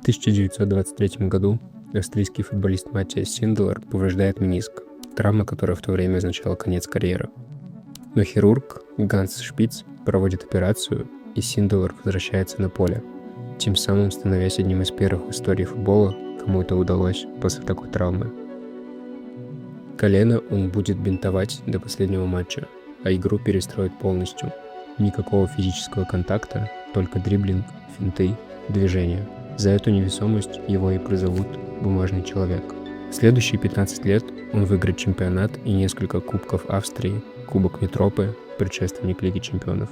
В 1923 году австрийский футболист Маттиас Синделер повреждает мениск, травма, которая в то время означала конец карьеры. Но хирург Ганс Шпиц проводит операцию, и Синделер возвращается на поле, тем самым становясь одним из первых в истории футбола, кому это удалось после такой травмы. Колено он будет бинтовать до последнего матча, а игру перестроит полностью. Никакого физического контакта, только дриблинг, финты, движения. За эту невесомость его и призовут «бумажный человек». В следующие 15 лет он выиграет чемпионат и несколько кубков Австрии, Кубок Метропы, предшественник Лиги чемпионов,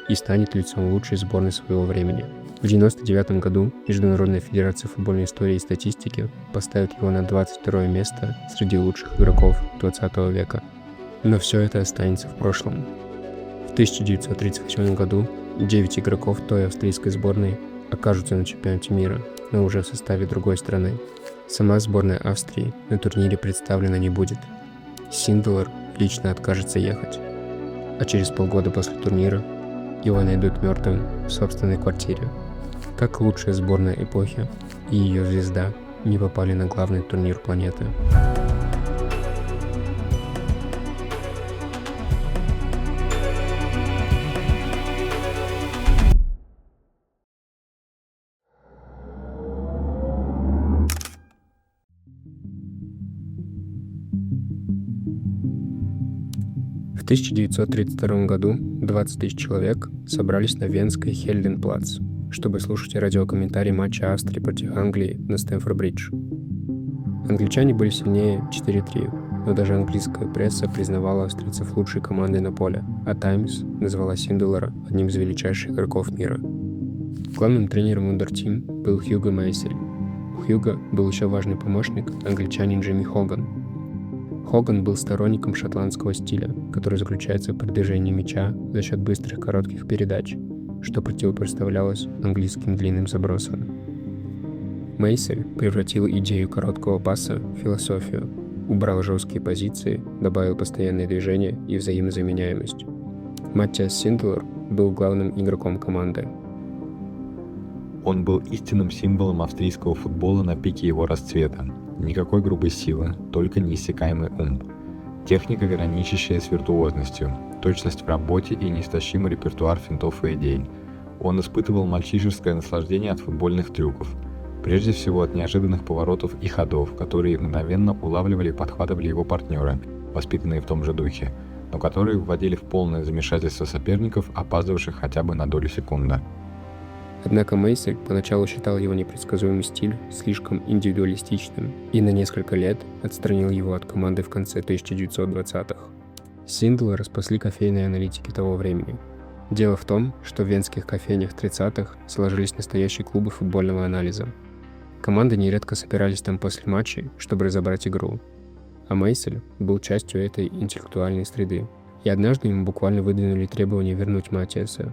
и станет лицом лучшей сборной своего времени. В 1999 году Международная федерация футбольной истории и статистики поставит его на 22 место среди лучших игроков 20 века. Но все это останется в прошлом. В 1938 году 9 игроков той австрийской сборной окажутся на чемпионате мира, но уже в составе другой страны. Сама сборная Австрии на турнире представлена не будет. Синделер лично откажется ехать, а через полгода после турнира его найдут мертвым в собственной квартире. Как лучшая сборная эпохи и ее звезда не попали на главный турнир планеты. В 1932 году 20 тысяч человек собрались на Венской Хельденплац, чтобы слушать радиокомментарий матча Австрии против Англии на Стэмфорд-Бридж. Англичане были сильнее 4-3, но даже английская пресса признавала австрийцев лучшей командой на поле, а Times назвала Синделера одним из величайших игроков мира. Главным тренером Вундертим был Хьюго Мейсель. У Хьюго был еще важный помощник, англичанин Джимми Хоган. Хоган был сторонником шотландского стиля, который заключается в продвижении мяча за счет быстрых коротких передач, что противопоставлялось английским длинным забросам. Мейсель превратил идею короткого паса в философию, убрал жесткие позиции, добавил постоянное движение и взаимозаменяемость. Маттиас Синделер был главным игроком команды. Он был истинным символом австрийского футбола на пике его расцвета. Никакой грубой силы, только неиссякаемый ум. Техника, граничащая с виртуозностью, точность в работе и неистощимый репертуар финтов и идей. Он испытывал мальчишеское наслаждение от футбольных трюков, прежде всего от неожиданных поворотов и ходов, которые мгновенно улавливали и подхватывали его партнеры, воспитанные в том же духе, но которые вводили в полное замешательство соперников, опаздывавших хотя бы на долю секунды. Однако Мейсель поначалу считал его непредсказуемый стиль слишком индивидуалистичным и на несколько лет отстранил его от команды в конце 1920-х. Синделера спасли кофейные аналитики того времени. Дело в том, что в венских кофейнях 30-х сложились настоящие клубы футбольного анализа. Команды нередко собирались там после матчей, чтобы разобрать игру. А Мейсель был частью этой интеллектуальной среды. И однажды ему буквально выдвинули требование вернуть Маттиаса.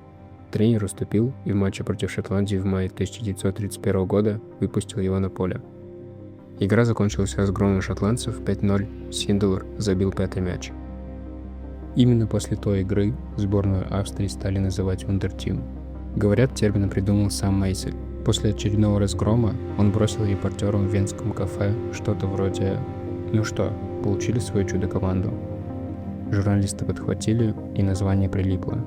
Тренер уступил и в матче против Шотландии в мае 1931 года выпустил его на поле. Игра закончилась разгромом шотландцев 5-0, Синделер забил 5-й мяч. Именно после той игры сборную Австрии стали называть Вундертим. Говорят, термин придумал сам Мейсель. После очередного разгрома он бросил репортерам в венском кафе что-то вроде «Ну что, получили свою чудо-команду?» Журналисты подхватили, и название прилипло.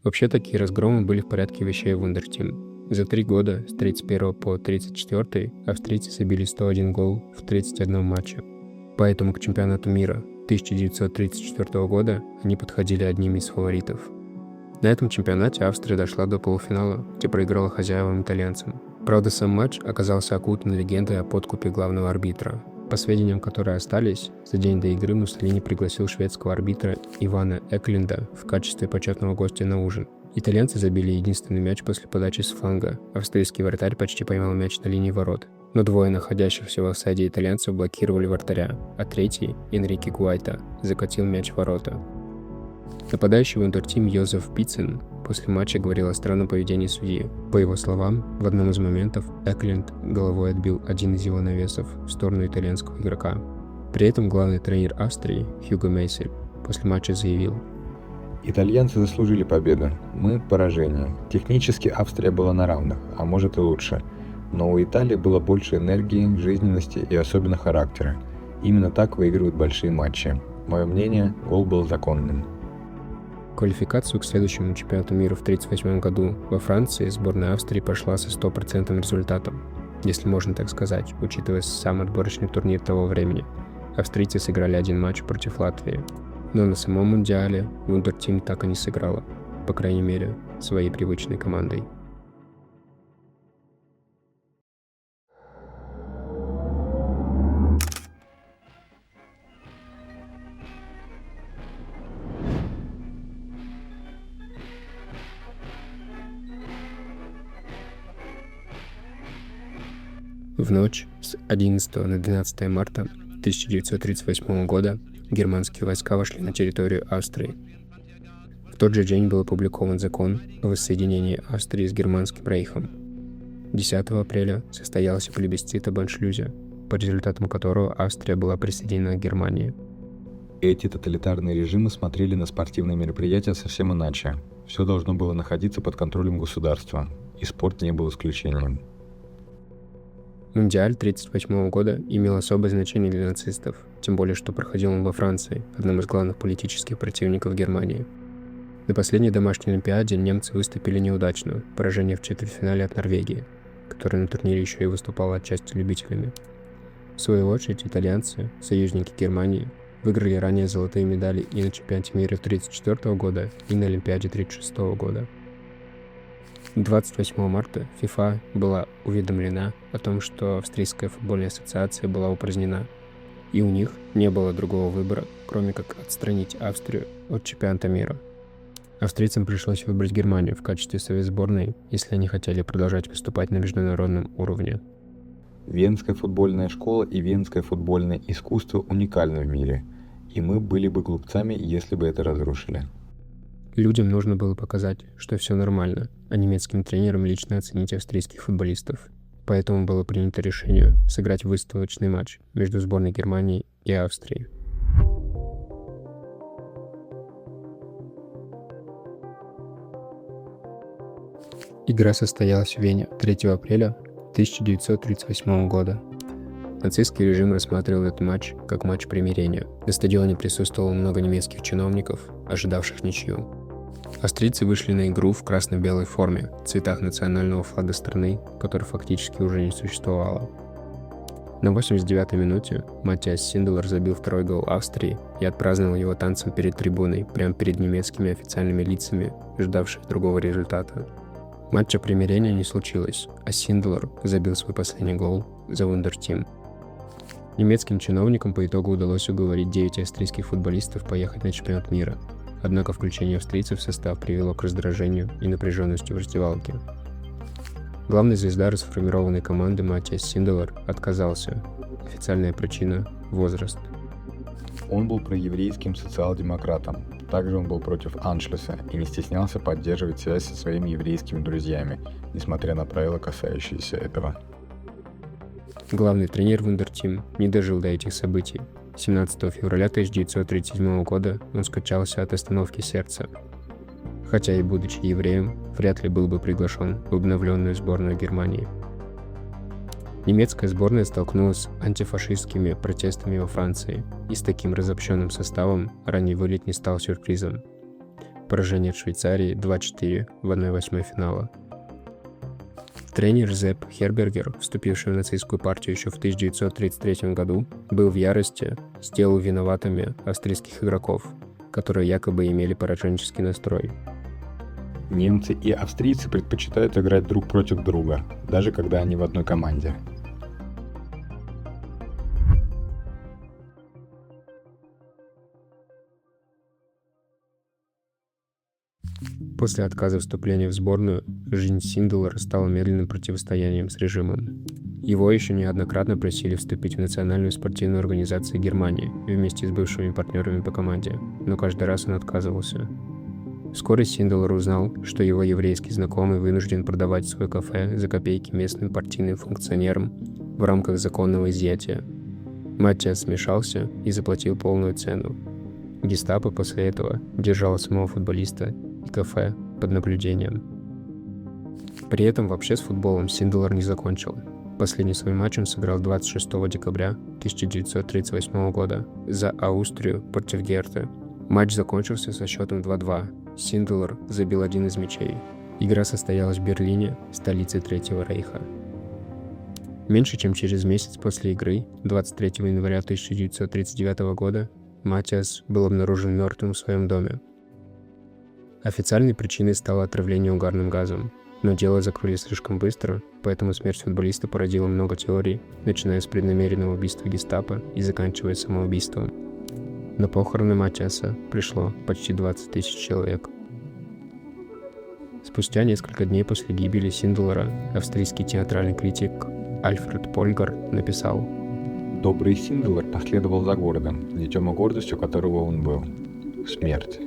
Вообще, такие разгромы были в порядке вещей в Вундертим. За 3 года, с 31 по 34, австрийцы забили 101 гол в 31 матче. Поэтому к чемпионату мира 1934 года они подходили одними из фаворитов. На этом чемпионате Австрия дошла до полуфинала, где проиграла хозяевам итальянцам. Правда, сам матч оказался окутан легендой о подкупе главного арбитра. По сведениям, которые остались, за день до игры Муссолини пригласил шведского арбитра Ивана Эклинда в качестве почетного гостя на ужин. Итальянцы забили единственный мяч после подачи с фланга. Австрийский вратарь почти поймал мяч на линии ворот. Но двое находящихся в офсайде итальянцев блокировали вратаря, а третий, Энрике Гуайта, закатил мяч в ворота. Нападающий Вундертим Йозеф Пиццен после матча говорил о странном поведении судьи. По его словам, в одном из моментов Эклинд головой отбил один из его навесов в сторону итальянского игрока. При этом главный тренер Австрии Хьюго Мейсель после матча заявил: Итальянцы заслужили победу, мы – поражение. Технически Австрия была на равных, а может и лучше. Но у Италии было больше энергии, жизненности и особенно характера. Именно так выигрывают большие матчи. Мое мнение, гол был законным. Квалификацию к следующему чемпионату мира в 1938 году во Франции сборная Австрии прошла со 100% результатом, если можно так сказать, учитывая сам отборочный турнир того времени. Австрийцы сыграли один матч против Латвии, но на самом Мундиале Вундертим так и не сыграла, по крайней мере, своей привычной командой. В ночь с 11 на 12 марта 1938 года германские войска вошли на территорию Австрии. В тот же день был опубликован закон о воссоединении Австрии с Германским рейхом. 10 апреля состоялся плебисцит об Аншлюзе, по результатам которого Австрия была присоединена к Германии. Эти тоталитарные режимы смотрели на спортивные мероприятия совсем иначе. Все должно было находиться под контролем государства, и спорт не был исключением. Мундиаль 1938 года имел особое значение для нацистов, тем более что проходил он во Франции, одном из главных политических противников Германии. На последней домашней Олимпиаде немцы выступили неудачно, поражение в четвертьфинале от Норвегии, которая на турнире еще и выступала отчасти любителями. В свою очередь, итальянцы, союзники Германии, выиграли ранее золотые медали и на чемпионате мира 1934 года, и на Олимпиаде 1936 года. 28 марта ФИФА была уведомлена о том, что Австрийская футбольная ассоциация была упразднена, и у них не было другого выбора, кроме как отстранить Австрию от чемпионата мира. Австрийцам пришлось выбрать Германию в качестве своей сборной, если они хотели продолжать выступать на международном уровне. Венская футбольная школа и венское футбольное искусство уникальны в мире, и мы были бы глупцами, если бы это разрушили. Людям нужно было показать, что все нормально, а немецким тренерам лично оценить австрийских футболистов. Поэтому было принято решение сыграть выставочный матч между сборной Германии и Австрией. Игра состоялась в Вене 3 апреля 1938 года. Нацистский режим рассматривал этот матч как матч примирения. На стадионе присутствовало много немецких чиновников, ожидавших ничью. Австрийцы вышли на игру в красно-белой форме, в цветах национального флага страны, который фактически уже не существовало. На 89-й минуте Матиас Синделер забил второй гол Австрии и отпраздновал его танцем перед трибуной, прямо перед немецкими официальными лицами, ждавших другого результата. Матча примирения не случилось, а Синделер забил свой последний гол за Вундертим. Немецким чиновникам по итогу удалось уговорить 9 австрийских футболистов поехать на чемпионат мира. Однако включение австрийцев в состав привело к раздражению и напряженности в раздевалке. Главный звезда расформированной команды Матиас Синделер отказался. Официальная причина – возраст. Он был проеврейским социал-демократом. Также он был против Аншлюса и не стеснялся поддерживать связь со своими еврейскими друзьями, несмотря на правила, касающиеся этого. Главный тренер Вундертим не дожил до этих событий. 17 февраля 1937 года он скончался от остановки сердца. Хотя и будучи евреем, вряд ли был бы приглашен в обновленную сборную Германии. Немецкая сборная столкнулась с антифашистскими протестами во Франции, и с таким разобщенным составом ранний вылет не стал сюрпризом. Поражение от Швейцарии 2-4 в 1/8 финала. Тренер Зепп Хербергер, вступивший в нацистскую партию еще в 1933 году, был в ярости, сделал виноватыми австрийских игроков, которые якобы имели пораженческий настрой. Немцы и австрийцы предпочитают играть друг против друга, даже когда они в одной команде. После отказа вступления в сборную, жизнь Синделера стала медленным противостоянием с режимом. Его еще неоднократно просили вступить в Национальную спортивную организацию Германии вместе с бывшими партнерами по команде, но каждый раз он отказывался. Вскоре Синделер узнал, что его еврейский знакомый вынужден продавать свое кафе за копейки местным партийным функционерам в рамках законного изъятия. Матиас смешался и заплатил полную цену. Гестапо после этого держало самого футболиста и кафе под наблюдением. При этом вообще с футболом Синделар не закончил. Последний свой матч он сыграл 26 декабря 1938 года за Аустрию против Герты. Матч закончился со счетом 2-2. Синделар забил один из мячей. Игра состоялась в Берлине, столице Третьего Рейха. Меньше чем через месяц после игры, 23 января 1939 года, Матиас был обнаружен мертвым в своем доме. Официальной причиной стало отравление угарным газом, но дело закрыли слишком быстро, поэтому смерть футболиста породила много теорий, начиная с преднамеренного убийства гестапо и заканчивая самоубийством. На похороны Матиаса пришло почти 20 тысяч человек. Спустя несколько дней после гибели Синделара австрийский театральный критик Альфред Польгар написал: «Добрый Синделар последовал за городом, детем и гордостью которого он был. Смерть.